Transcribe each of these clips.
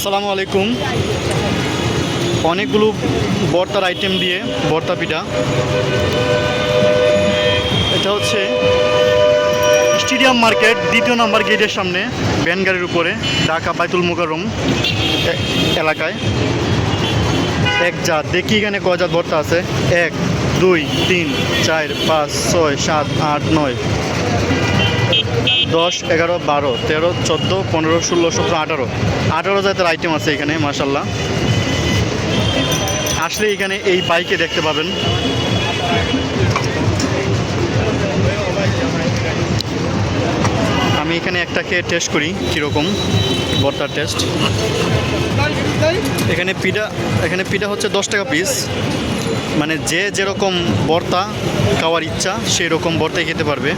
আসসালামু আলাইকুম। অনেকগুলো ভর্তার আইটেম দিয়ে ভর্তা পিঠা। এটা হচ্ছে স্টেডিয়াম মার্কেট 2 নম্বর গেটের সামনে ভ্যান গাড়ির উপরে ঢাকা বাইতুল মোকাররম এলাকায়। এক জাত দেখি এখানে কয় জাত ভর্তা আছে। 1 2 3 4 5 6 7 8 9 10 11 12 13 14 15 16 17 18 জাতের আইটেম আছে এখানে মাশাল্লাহ। আসলে এখানে এই বাইকে দেখতে পাবেন। আমি এখানে একটা খেয়ে টেস্ট করি কীরকম ভর্তার টেস্ট। এখানে পিঠা হচ্ছে 10 টাকা পিস, মানে যে যেরকম ভর্তা খাওয়ার ইচ্ছা সেই রকম ভর্তাই খেতে পারবে।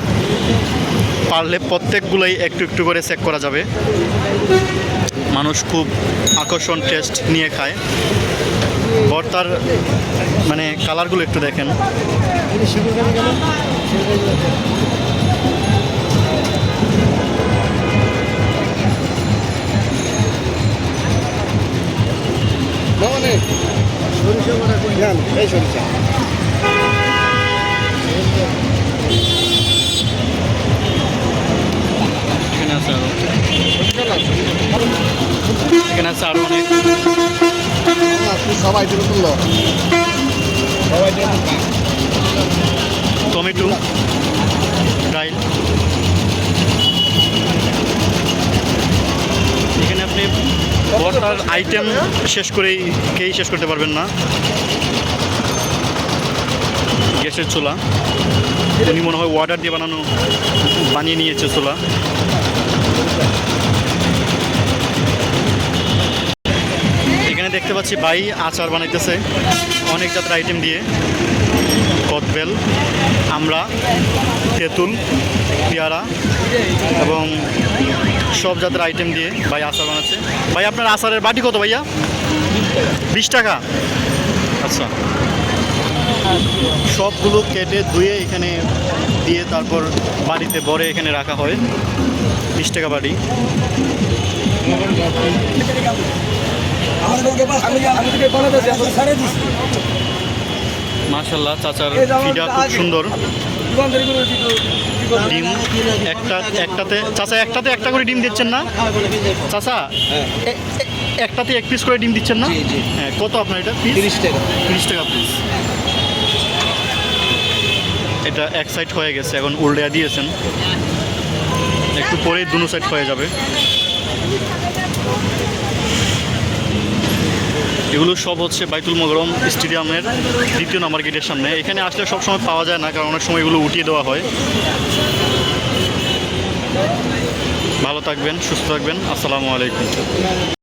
পারলে প্রত্যেকগুলোই একটু একটু করে চেক করা যাবে। মানুষ খুব আকর্ষণ টেস্ট নিয়ে খায়। ভর্তার মানে কালারগুলো একটু দেখেন। এখানে আছে আরো অনেক টমেটো ডাইল। এখানে আপনি ভর্তার আইটেম শেষ করেই শেষ করতে পারবেন না। গ্যাসের চুলা, উনি মনে হয় ওয়াটার দিয়ে বানিয়ে নিয়েছে চুলা। এখানে দেখতে পাচ্ছি ভাই আচার বানাইতেছে অনেক জাতের আইটেম দিয়ে। কদবেল, আমড়া, তেঁতুল, পেয়ারা এবং সব জাতের আইটেম দিয়ে ভাই আচার বানাচ্ছে। ভাই আপনার আচারের বাটি কত ভাইয়া? 20 টাকা। আচ্ছা, সবগুলো কেটে ধুয়ে এখানে দিয়ে তারপর বাড়িতে ভরে এখানে রাখা হয়। 20 টাকা বাটি। মাশাল্লাহ, চাচার পিঠা খুব সুন্দর। ডিম একটাতে চাচা একটা করে ডিম দিচ্ছেন না চাচা? একটাতে 1 পিস করে ডিম দিচ্ছেন না? হ্যাঁ, কত আপনার এটা? 30 টাকা। 30 টাকা পিস। এটা এক সাইড হয়ে গেছে, এখন উল্টে দিয়েছেন। একটু পরেই দুনো সাইড হয়ে যাবে। এগুলো সব হচ্ছে বাইতুল মোকাররম স্টেডিয়ামের 2 নম্বর গেটের সামনে। এখানে আসলে সব সময় পাওয়া যায় না, কারণ অনেক সময় এগুলো উঠিয়ে দেওয়া হয়। ভালো থাকবেন, সুস্থ থাকবেন। আসসালামু আলাইকুম।